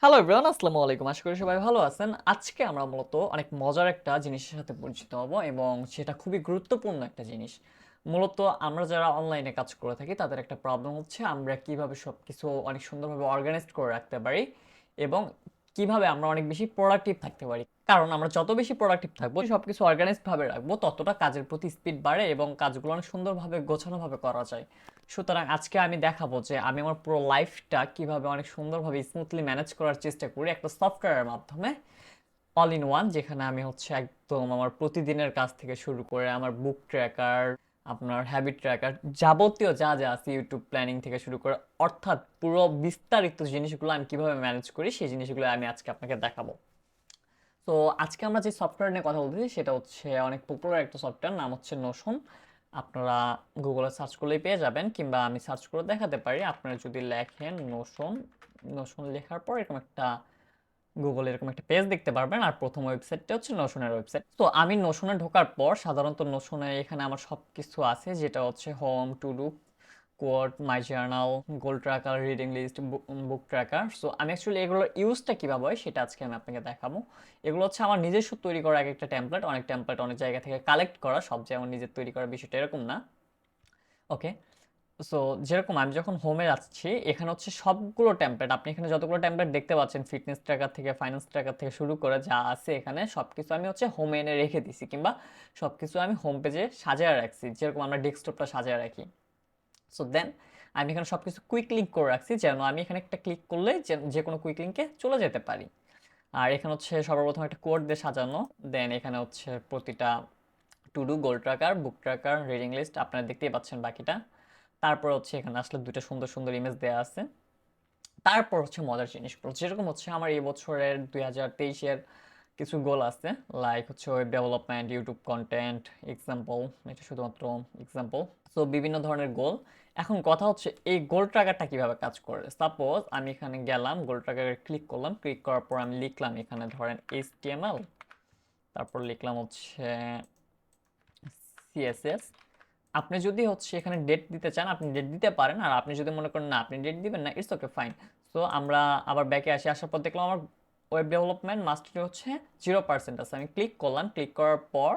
Hello everyone, আসসালামু আলাইকুম। আশা করি সবাই ভালো আছেন। আজকে আমরা মূলত অনেক মজার একটা জিনিসের সাথে পরিচিত হব এবং সেটা খুবই গুরুত্বপূর্ণ একটা জিনিস। মূলত আমরা যারা অনলাইনে কাজ করে থাকি তাদের একটা প্রবলেম হচ্ছে আমরা কিভাবে সবকিছু অনেক সুন্দরভাবে অর্গানাইজড করে রাখতে পারি এবং কিভাবে আমরা অনেক বেশি প্রোডাক্টিভ থাকতে পারি। কারণ আমরা যত বেশি প্রোডাক্টিভ থাকবো, সবকিছু অর্গানাইজড ভাবে রাখবো, ততটা কাজের প্রতি স্পিড বাড়ে এবং কাজগুলো অনেক সুন্দরভাবে গোছানোভাবে করা যায়। সুতরাং আজকে আমি দেখাবো যে আমি আমার পুরো লাইফটা কিভাবে অনেক সুন্দরভাবে স্মুথলি ম্যানেজ করার চেষ্টা করি একটা সফটওয়্যারের মাধ্যমে, অল ইন ওয়ান, যেখানে আমি হচ্ছে একদম আমার প্রতিদিনের কাজ থেকে শুরু করে আমার বুক ট্র্যাকার, আপনার হ্যাবিট ট্র্যাকার, যাবতীয় যা যা আছে, ইউটিউব প্ল্যানিং থেকে শুরু করে, অর্থাৎ পুরো বিস্তারিত জিনিসগুলো আমি কিভাবে ম্যানেজ করি সেই জিনিসগুলো আমি আজকে আপনাকে দেখাবো। তো আজকে আমরা যে সফটওয়্যার নিয়ে কথা বলতেছি সেটা হচ্ছে অনেক পপুলার একটা সফটওয়্যার, নাম হচ্ছে নোশন। আপনারা গুগলে সার্চ করলেই পেয়ে যাবেন, কিংবা আমি সার্চ করে দেখাতে পারি। আপনারা যদি লেখেন নোশন, নোশন লেখার পর এরকম একটা গুগলে এরকম একটা পেজ দেখতে পারবেন, আর প্রথম ওয়েবসাইটটা হচ্ছে নোশনের ওয়েবসাইট। তো আমি নোশনে ঢোকার পর সাধারণত নোশনে এখানে আমার সব কিছু আছে, যেটা হচ্ছে home, to do, code, my journal, goal tracker, reading list, book tracker. So আমি অ্যাকচুয়ালি এগুলোর ইউজটা কীভাবে হয় সেটা আজকে আমি আপনাকে দেখাবো। এগুলো হচ্ছে আমার নিজস্ব তৈরি করা এক একটা টেমপ্লেট, অনেক টেমপ্লেট অনেক জায়গা থেকে কালেক্ট করা, সব যে আমার নিজের তৈরি করার বিষয়টা এরকম না। ওকে, সো যেরকম আমি যখন হোমে যাচ্ছি, এখানে হচ্ছে সবগুলো টেমপ্লেট, আপনি এখানে যতগুলো টেমপ্লেট দেখতে পাচ্ছেন, ফিটনেস ট্র্যাকার থেকে ফাইন্যান্স ট্র্যাকার থেকে শুরু করে যা আছে এখানে সব কিছু আমি হচ্ছে হোমে এনে রেখে দিছি, কিংবা সব কিছু আমি হোম পেজে সাজিয়ে রাখছি, যেরকম আমরা ডেস্কটপটা সাজিয়ে রাখি। সো দেন আমি এখানে সব কিছু কুইক লিঙ্ক করে রাখছি, যেন আমি এখানে একটা ক্লিক করলে যে কোনো কুইক লিঙ্কে চলে যেতে পারি। আর এখানে হচ্ছে সর্বপ্রথম একটা কোড দিয়ে সাজানো, দেন এখানে হচ্ছে প্রতিটা to do, goal tracker, book tracker, reading list, আপনারা দেখতেই পাচ্ছেন বাকিটা। তারপর হচ্ছে এখানে আসলে দুটো সুন্দর সুন্দর ইমেজ দেওয়া আছে। তারপর হচ্ছে মজার জিনিসগুলো, যেরকম হচ্ছে আমার এই বছরের 2023-এর কিছু গোল আছে, লাইক হচ্ছে web development, YouTube content, example, এটা শুধুমাত্র এক্সাম্পল। সো বিভিন্ন ধরনের গোল। এখন কথা হচ্ছে এই গোল ট্র্যাকারটা কিভাবে কাজ করে। সাপোজ আমি এখানে গেলাম, গোল ট্র্যাকারে ক্লিক করলাম, ক্লিক করার পর আমি লিখলাম এখানে ধরেন HTML, তারপর লিখলাম হচ্ছে CSS। আপনি যদি হচ্ছে এখানে ডেট দিতে চান আপনি ডেট দিতে পারেন, আর আপনি যদি মনে করেন না আপনি ডেট দিবেন না, ইটস ওকে, ফাইন। সো আমরা আবার ব্যাকে আসার পর দেখলাম আমার ওয়েব ডেভেলপমেন্ট মাস্টারি হচ্ছে 0% আছে। আমি ক্লিক করলাম, ক্লিক করার পর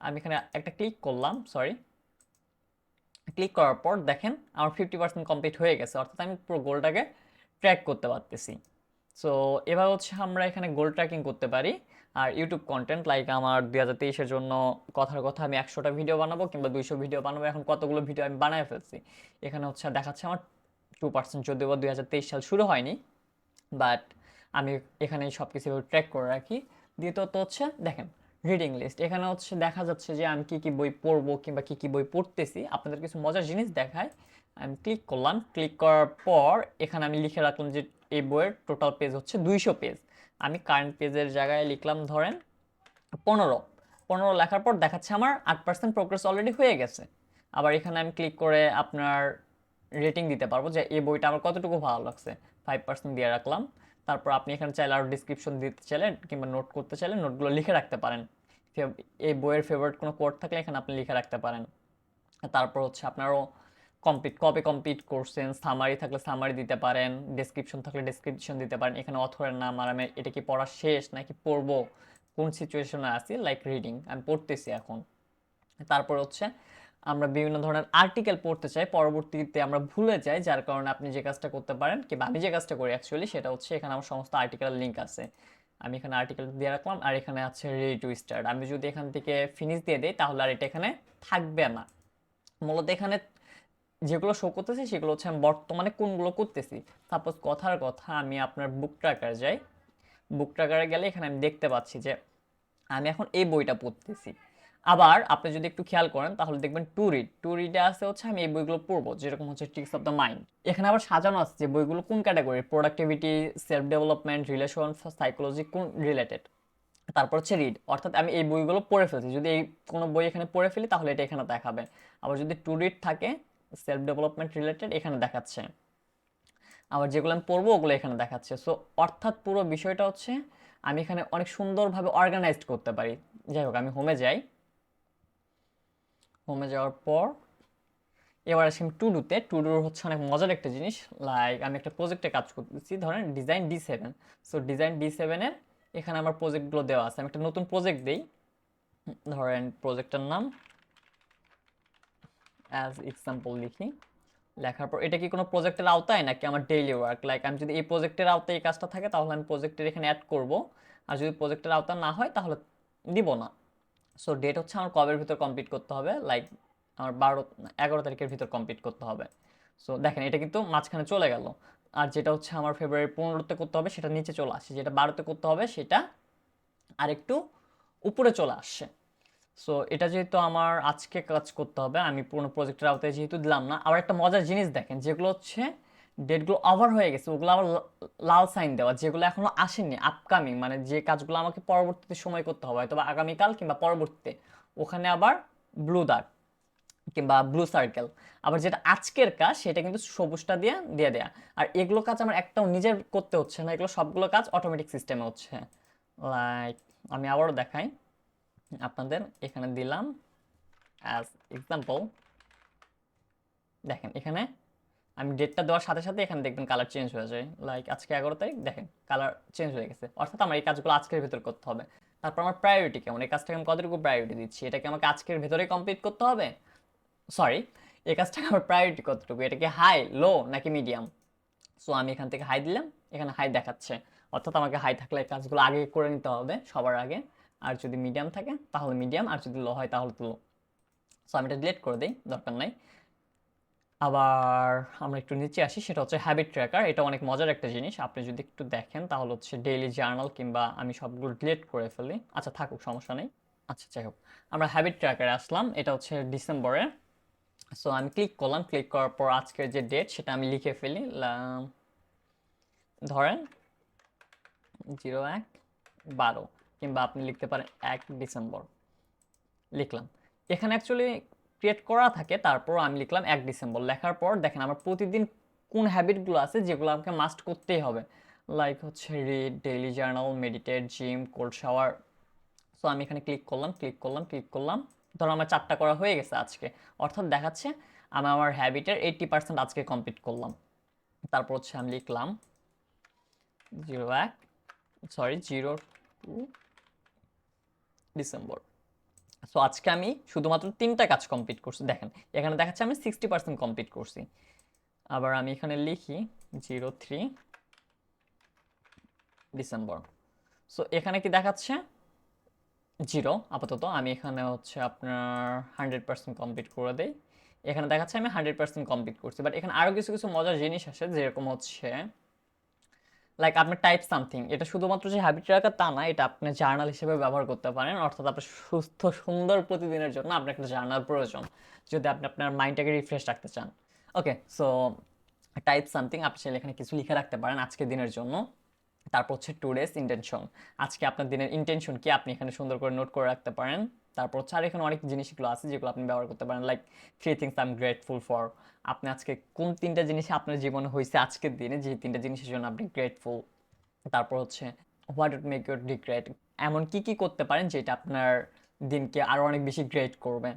আমি এখানে একটা ক্লিক করলাম, সরি, ক্লিক করার পর দেখেন আমার 50% কমপ্লিট হয়ে গেছে, অর্থাৎ আমি পুরো গোলটাকে ট্র্যাক করতে পারতেছি। সো এবার হচ্ছে আমরা এখানে গোল ট্র্যাকিং করতে পারি। আর ইউটিউব কন্টেন্ট, লাইক আমার 2023-এর জন্য কথার কথা আমি 100টা ভিডিও বানাবো কিংবা 200 ভিডিও বানাবো, এখন কতগুলো ভিডিও আমি বানায় ফেলছি। এখানে হচ্ছে দেখাচ্ছে আমার 2%, যদিও বা 2023 সাল শুরু হয়নি, বাট আমি এখানে সব কিছু ট্র্যাক করে রাখি। দ্বিতীয়ত হচ্ছে দেখেন রিডিং লিস্ট, এখানে হচ্ছে দেখা যাচ্ছে যে আমি কি কি বই পড়বো কিংবা কি কি বই পড়তেছি। আপনাদের কিছু মজার জিনিস দেখায়। আমি ক্লিক করলাম, ক্লিক করার পর এখানে আমি লিখে রাখলাম যে এই বইয়ের টোটাল পেজ হচ্ছে 200 পেজ। আমি কারেন্ট পেজের জায়গায় লিখলাম ধরেন 15। 15 লেখার পর দেখাচ্ছে আমার 8% প্রোগ্রেস অলরেডি হয়ে গেছে। আবার এখানে আমি ক্লিক করে আপনার রেটিং দিতে পারবো যে এই বইটা আমার কতটুকু ভালো লাগছে, 5% দিয়ে রাখলাম। তারপর আপনি এখানে চাইলে আরও ডিসক্রিপশন দিতে চাইলে কিংবা নোট করতে চাইলে নোটগুলো লিখে রাখতে পারেন। এই বইয়ের ফেভারিট কোনো কোড থাকলে এখানে আপনি লিখে রাখতে পারেন। তারপর হচ্ছে আপনারও কমপ্লিট, কবে কমপ্লিট করছেন, সামারি থাকলে সামারি দিতে পারেন, ডেসক্রিপশন থাকলে ডেসক্রিপশন দিতে পারেন। এখানে অথরের নাম, আর আমি এটা কি পড়া শেষ নাকি পড়বো, কোন সিচুয়েশনে আছি, লাইক রিডিং, আমি পড়তেছি এখন। তারপর হচ্ছে আমরা বিভিন্ন ধরনের আর্টিকেল পড়তে চাই, পরবর্তীতে আমরা ভুলে যাই, যার কারণে আপনি যে কাজটা করতে পারেন, কিংবা আমি যে কাজটা করি অ্যাকচুয়ালি, সেটা হচ্ছে এখানে আমার সমস্ত আর্টিকেলের লিঙ্ক আছে। আমি এখানে আর্টিকেল দিয়ে রাখলাম, আর এখানে আছে রেডি টু স্টার্ট। আমি যদি এখান থেকে ফিনিশ দিয়ে দিই তাহলে আর এটা এখানে থাকবে না। মূলত এখানে যেগুলো শো করতেছি সেগুলো হচ্ছে আমি বর্তমানে কোনগুলো করতেছি। সাপোজ কথার কথা আমি আপনার বুক ট্র্যাকার যাই, বুক ট্র্যাকারে গেলে এখানে আমি দেখতে পাচ্ছি যে আমি এখন এই বইটা পড়তেছি। আবার আপনি যদি একটু খেয়াল করেন তাহলে দেখবেন টু রিড, টু রিডে আছে হচ্ছে আমি এই বইগুলো পড়বো, যেরকম হচ্ছে ট্রিক্স অফ দ্য মাইন্ড। এখানে আবার সাজানো আছে যে বইগুলো কোন category, productivity, self development, relation, psychology, কোন রিলেটেড। তারপর হচ্ছে রিড, অর্থাৎ আমি এই বইগুলো পড়ে ফেলছি, যদি এই কোনো বই এখানে পড়ে ফেলি তাহলে এটা এখানে দেখাবে। আবার যদি টু রিড থাকে, সেলফ ডেভেলপমেন্ট রিলেটেড, এখানে দেখাচ্ছে। আবার যেগুলো আমি পড়বো ওগুলো এখানে দেখাচ্ছে। সো অর্থাৎ পুরো বিষয়টা হচ্ছে আমি এখানে অনেক সুন্দরভাবে অর্গানাইজড করতে পারি। যাই হোক, আমি হোমে যাই, হোমে যাওয়ার পর এবার আসি আমি টু ডুতে। টু ডুর হচ্ছে অনেক মজার একটা জিনিস, লাইক আমি একটা প্রজেক্টে কাজ করতেছি, ধরেন ডিজাইন D7। সো ডিজাইন D7-এর এখানে আমার প্রজেক্টগুলো দেওয়া আছে। আমি একটা নতুন প্রজেক্ট দিই, ধরেন প্রজেক্টের নাম অ্যাজ এক্সাম্পল লিখি। লেখার পর এটা কি কোনো প্রজেক্টের আওতায় নাকি আমার ডেইলি ওয়ার্ক, লাইক আমি যদি এই প্রজেক্টের আওতায় এই কাজটা থাকে তাহলে আমি প্রজেক্টের এখানে অ্যাড করব, আর যদি প্রজেক্টের আওতা না হয় তাহলে দিব না। সো ডেট হচ্ছে আমার কবের ভিতর কমপ্লিট করতে হবে, লাইক আমার 11 তারিখের ভিতর কমপ্লিট করতে হবে। সো দেখেন এটা কিন্তু মাঝখানে চলে গেল। আর যেটা হচ্ছে আমার ফেব্রুয়ারি 15-তে করতে হবে সেটা নিচে চলে আসে, যেটা 12-তে করতে হবে সেটা আরেকটু উপরে চলে আসছে। সো এটা যেহেতু আমার আজকে কাজ করতে হবে, আমি পুরো প্রজেক্টের আওতায় যেহেতু দিলাম না। আবার একটা মজার জিনিস দেখেন, যেগুলো হচ্ছে ডেটগুলো ওভার হয়ে গেছে ওগুলো আবার লাল সাইন দেওয়া, যেগুলো এখনো আসেনি আপকামিং, মানে যে কাজগুলো আমাকে পরবর্তীতে সময় করতে হবে হয়তো বা আগামীকাল কিংবা পরবর্তীতে, ওখানে আবার ব্লু দাগ কিংবা ব্লু সার্কেল। আবার যেটা আজকের কাজ সেটা কিন্তু সবুজটা দিয়ে দিয়ে দেয়া। আর এগুলো কাজ আমার একটাও নিজের করতে হচ্ছে না, এগুলো সবগুলো কাজ অটোমেটিক সিস্টেমে হচ্ছে। লাইক আমি আবারও দেখাই আপনাদের, এখানে দিলাম অ্যাজ এক্সাম্পল। দেখেন এখানে আমি ডেটটা দেওয়ার সাথে সাথে এখানে দেখবেন কালার চেঞ্জ হয়ে যায়, লাইক আজকে 11 তারিখ, দেখেন কালার চেঞ্জ হয়ে গেছে। অর্থাৎ আমার এই কাজগুলো আজকের ভিতর করতে হবে। তারপর আমার প্রায়োরিটি কেমন, এই কাজটাকে আমি কতটুকু প্রায়োরিটি দিচ্ছি, এটাকে আমাকে আজকের ভেতরেই কমপ্লিট করতে হবে, সরি এই কাজটাকে আমার প্রায়োরিটি কতটুকু, এটা কি হাই, লো নাকি মিডিয়াম। সো আমি এখান থেকে হাই দিলাম, এখানে হাই দেখাচ্ছে, অর্থাৎ আমাকে হাই থাকলে এই কাজগুলো আগে করে নিতে হবে সবার আগে। আর যদি মিডিয়াম থাকে তাহলে মিডিয়াম, আর যদি লো হয় তাহলে তো লো। সো আমি এটা ডিলিট করে দিই, দরকার নাই। আবার আমরা একটু নিচে আসি, সেটা হচ্ছে হ্যাবিট ট্র্যাকার। এটা অনেক মজার একটা জিনিস, আপনি যদি একটু দেখেন তাহলে হচ্ছে ডেইলি জার্নাল, কিংবা আমি সবগুলো ডিলিট করে ফেলি, আচ্ছা থাকুক সমস্যা নেই। আচ্ছা যাই হোক, আমরা হ্যাবিট ট্র্যাকারে আসলাম, এটা হচ্ছে ডিসেম্বরে। সো আমি ক্লিক করলাম, ক্লিক করার পর আজকের যে ডেট সেটা আমি লিখে ফেলি, ধরেন 01/12, কিংবা আপনি লিখতে পারেন 1 ডিসেম্বর, লিখলাম। এখানে অ্যাকচুয়ালি ক্রিয়েট করা থাকে, তারপর আমি লিখলাম 1 ডিসেম্বর। লেখার পর দেখেন আমার প্রতিদিন কোন হ্যাবিটগুলো আছে যেগুলো আমাকে মাস্ট করতেই হবে, লাইক হচ্ছে read, daily journal, meditate, gym, cold shower. So আমি এখানে ক্লিক করলাম, ক্লিক করলাম, ক্লিক করলাম, ধরো আমার 4টা করা হয়ে গেছে আজকে, অর্থাৎ দেখাচ্ছে আমি আমার হ্যাবিটের 80% আজকে কমপ্লিট করলাম। তারপর হচ্ছে আমি লিখলাম 02 ডিসেম্বর। সো আজকে আমি শুধুমাত্র 3টা কাজ কমপ্লিট করছি, দেখেন এখানে দেখাচ্ছে আমি 60% কমপ্লিট করছি। আবার আমি এখানে লিখি 03 ডিসেম্বর। সো এখানে কি দেখাচ্ছে 0 আপাতত, আমি এখানে হচ্ছে আপনার 100% কমপ্লিট করে দেই। এখানে দেখাচ্ছে আমি 100% কমপ্লিট করছি, বাট এখানে আরও কিছু কিছু মজার জিনিস আসে, যেরকম হচ্ছে লাইক আপনি টাইপ সামথিং, এটা শুধুমাত্র যে হ্যাবিট রাখা তা না, এটা আপনি জার্নাল হিসেবে ব্যবহার করতে পারেন। অর্থাৎ আপনার সুস্থ সুন্দর প্রতিদিনের জন্য আপনার একটা জার্নাল প্রয়োজন, যদি আপনি আপনার মাইন্ডটাকে রিফ্রেশ রাখতে চান। ওকে, সো টাইপ সামথিং, আপনি চাইলে এখানে কিছু লিখে রাখতে পারেন আজকের দিনের জন্য। তারপর হচ্ছে টুডেস ইন্টেনশন, আজকে আপনার দিনের ইন্টেনশন কি আপনি এখানে সুন্দর করে নোট করে রাখতে পারেন। তারপর হচ্ছে আর এখানে অনেক জিনিসগুলো আছে যেগুলো আপনি ব্যবহার করতে পারেন, like 3 things I am grateful for. আপনি আজকে কোন 3টা জিনিস আপনার জীবনে হয়েছে আজকের দিনে, যে 3টা জিনিসের জন্য আপনি গ্রেটফুল। তারপর হচ্ছে what would make your day great, এমন কি কি করতে পারেন যেটা আপনার দিনকে আরও অনেক বেশি গ্রেট করবে।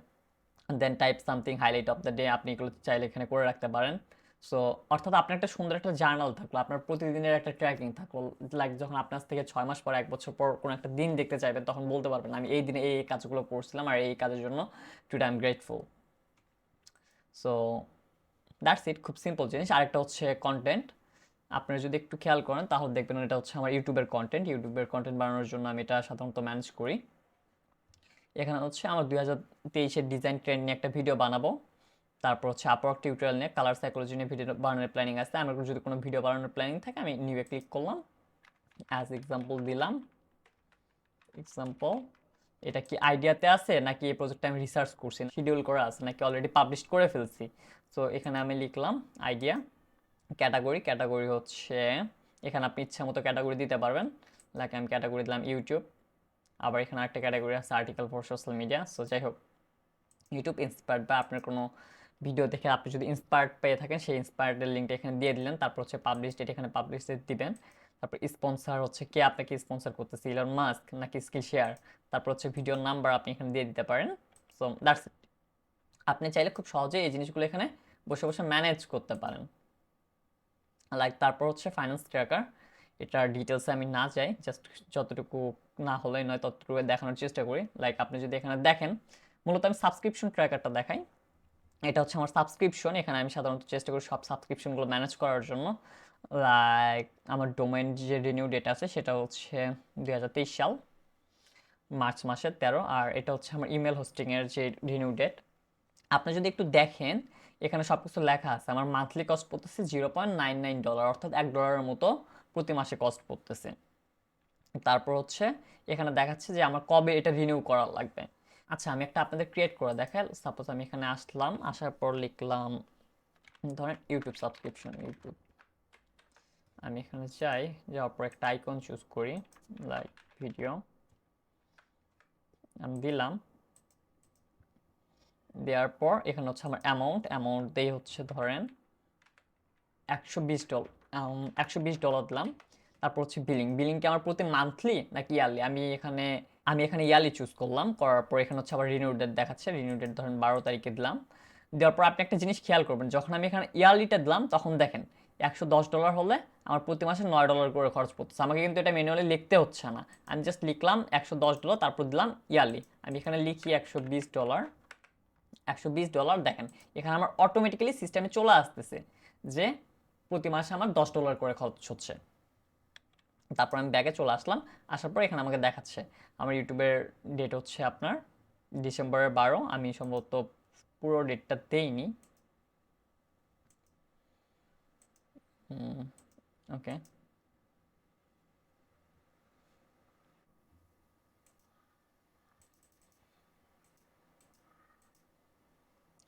Then type something highlight of the day, আপনি এগুলো চাইলে এখানে করে রাখতে পারেন। সো অর্থাৎ আপনার একটা সুন্দর একটা জার্নাল থাকলো, আপনার প্রতিদিনের একটা ট্র্যাকিং থাকলো, লাইক যখন আপনার থেকে 6 মাস পর 1 বছর পর কোনো একটা দিন দেখতে চাইবেন তখন বলতে পারবেন আমি এই দিনে এই কাজগুলো করছিলাম আর এই কাজের জন্য today I am grateful. So that's it, খুব সিম্পল জিনিস। আরেকটা হচ্ছে কন্টেন্ট, আপনারা যদি একটু খেয়াল করেন তাহলে দেখবেন এটা হচ্ছে আমার ইউটিউবের কন্টেন্ট বানানোর জন্য আমি এটা সাধারণত ম্যানেজ করি। এখানে হচ্ছে আমার 2023-এর ডিজাইন ট্রেন্ড নিয়ে একটা ভিডিও বানাবো। তারপর হচ্ছে আপওয়ার্ক টিউটোরিয়াল নিয়ে, কালার সাইকোলজি নিয়ে ভিডিও বানানোর প্ল্যানিং আছে। আমার যদি কোনো ভিডিও বানানোর প্ল্যানিং থাকে আমি নিউয়ে ক্লিক করলাম, অ্যাজ এক্সাম্পল দিলাম। এক্সাম্পল, এটা কি আইডিয়াতে আছে নাকি এই প্রজেক্টটা আমি রিসার্চ করছি, শিডিউল করা আছে নাকি অলরেডি পাবলিশ করে ফেলছি। সো এখানে আমি লিখলাম আইডিয়া। ক্যাটাগরি হচ্ছে এখানে আপনি ইচ্ছা মতো ক্যাটাগরি দিতে পারবেন, লাইক আমি ক্যাটাগরি দিলাম ইউটিউব। আবার এখানে একটা ক্যাটাগরি আছে article for social media. So যাই হোক, ইউটিউব ইন্সপায়ার্ড বা আপনার কোনো ভিডিও দেখে আপনি যদি ইন্সপায়ার্ড পেয়ে থাকেন সেই ইন্সপায়ার্ডের লিঙ্কটা এখানে দিয়ে দিলেন। তারপর হচ্ছে পাবলিশ ডেট, এখানে পাবলিশ ডেট দিবেন। তারপর স্পন্সর হচ্ছে কে আপনাকে স্পন্সর করতেছে, ইলন মাস্ক নাকি স্কিল শেয়ার। তারপর হচ্ছে ভিডিওর নাম্বার আপনি এখানে দিয়ে দিতে পারেন। So that's it. আপনি চাইলে খুব সহজেই এই জিনিসগুলো এখানে বসে বসে ম্যানেজ করতে পারেন। লাইক তারপর হচ্ছে ফাইন্যান্স ট্র্যাকার, এটার ডিটেলসে আমি না যাই, জাস্ট যতটুকু না হলেই নয় ততটুকু দেখানোর চেষ্টা করি। লাইক আপনি যদি এখানে দেখেন, মূলত আমি সাবস্ক্রিপশন ট্র্যাকারটা দেখাই। এটা হচ্ছে আমার সাবস্ক্রিপশন, এখানে আমি সাধারণত চেষ্টা করি সব সাবস্ক্রিপশনগুলো ম্যানেজ করার জন্য। লাইক আমার ডোমেইন যে রিনিউ ডেট আছে সেটা হচ্ছে 2023 সাল মার্চ মাসের 13, আর এটা হচ্ছে আমার ইমেল হোস্টিংয়ের যে রিনিউ ডেট। আপনি যদি একটু দেখেন এখানে সব কিছু লেখা আছে। আমার মান্থলি কস্ট পড়তেছে $0.99, অর্থাৎ $1 মতো প্রতি মাসে কস্ট পড়তেছে। তারপর হচ্ছে এখানে দেখাচ্ছে যে আমার কবে এটা রিনিউ করা লাগবে। আচ্ছা, আমি একটা আপনাদের ক্রিয়েট করে দেখাই। সাপোজ আমি এখানে আসলাম, আসার পর লিখলাম ধরেন ইউটিউব সাবস্ক্রিপশন, ইউটিউব। আমি এখানে যাই, যাওয়ার পর একটা আইকন চুজ করি, লাইক ভিডিও আমি দিলাম। দেওয়ার পর এখানে হচ্ছে আমার অ্যামাউন্ট দেই হচ্ছে ধরেন $120, $120 দিলাম। তারপর হচ্ছে বিলিংকে আমার প্রতি মান্থলি নাকি ইয়ারলি, আমি এখানে ইয়ারলি চুজ করলাম। করার পর এখানে হচ্ছে আবার রিনিউ ডেট দেখাচ্ছে, রিনিউ ডেট ধরেন 12 তারিখে দিলাম। দেওয়ার পর আপনি একটা জিনিস খেয়াল করবেন, যখন আমি এখানে ইয়ারলিটা দিলাম তখন দেখেন $110 হলে আমার প্রতি মাসে $9 করে খরচ পড়তেছে। আমাকে কিন্তু এটা ম্যানুয়ালি লিখতে হচ্ছে না, আমি জাস্ট লিখলাম $110, তারপর দিলাম ইয়ারলি। আমি এখানে লিখি $120, দেখেন এখানে আমার অটোমেটিক্যালি সিস্টেমে চলে আসতেছে যে প্রতি মাসে আমার $10 করে খরচ হচ্ছে। তারপর আমি ব্যাগে চলে আসলাম, আসার পর এখানে আমাকে দেখাচ্ছে আমার ইউটিউবের ডেট হচ্ছে আপনার ডিসেম্বরের 12। আমি সম্ভবত পুরো ডেটটা দেইনি। ওকে,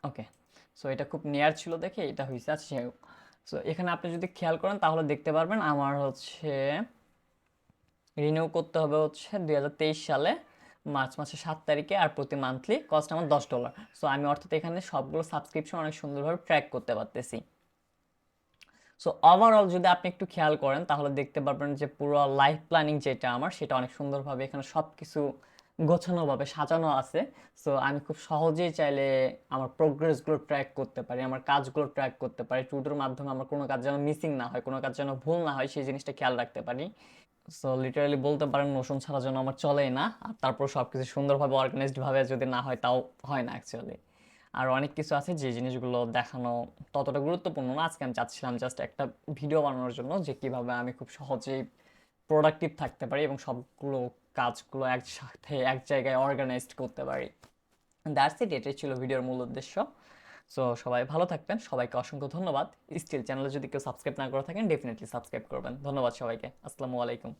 ওকে। সো এটা খুব নিয়ার ছিল দেখে এটা হয়েছে। আচ্ছা, সো এখানে আপনি যদি খেয়াল করেন তাহলে দেখতে পারবেন আমার হচ্ছে রিনিউ করতে হবে হচ্ছে 2023 সালে মার্চ মাসের 7 তারিখে, আর প্রতি মান্থলি কস্ট আমার $10। সো আমি অর্থাৎ এখানে সবগুলো সাবস্ক্রিপশন অনেক সুন্দরভাবে ট্র্যাক করতে পারতেছি। সো ওভারঅল যদি আপনি একটু খেয়াল করেন তাহলে দেখতে পারবেন যে পুরো লাইফ প্ল্যানিং যেটা আমার সেটা অনেক সুন্দরভাবে এখানে সব কিছু গোছানোভাবে সাজানো আছে। সো আমি খুব সহজেই চাইলে আমার প্রোগ্রেসগুলো ট্র্যাক করতে পারি, আমার কাজগুলো ট্র্যাক করতে পারি। টুডোর মাধ্যমে আমার কোনো কাজ যেন মিসিং না হয়, কোনো কাজ যেন ভুল না হয়, সেই জিনিসটা খেয়াল রাখতে পারি। সো লিটারালি বলতে পারেন নোশন ছাড়া যেন আমার চলেই না। আর তারপর সব কিছু সুন্দরভাবে অর্গানাইজড ভাবে যদি না হয় তাও হয় না অ্যাকচুয়ালি। আর অনেক কিছু আছে যে জিনিসগুলো দেখানো ততটা গুরুত্বপূর্ণ না। আজকে আমি চাচ্ছিলাম জাস্ট একটা ভিডিও বানানোর জন্য যে কিভাবে আমি খুব সহজেই প্রোডাক্টিভ থাকতে পারি এবং সবগুলো কাজগুলো একসাথে এক জায়গায় অর্গানাইজড করতে পারি। দ্যাটস ইট, এটাই ছিল ভিডিওর মূল উদ্দেশ্য। সো সবাই ভালো থাকবেন, সবাইকে অসংখ্য ধন্যবাদ। স্টিল চ্যানেলে যদি কেউ সাবস্ক্রাইব না করে থাকেন ডেফিনেটলি সাবস্ক্রাইব করবেন। ধন্যবাদ সবাইকে, আসসালামু আলাইকুম।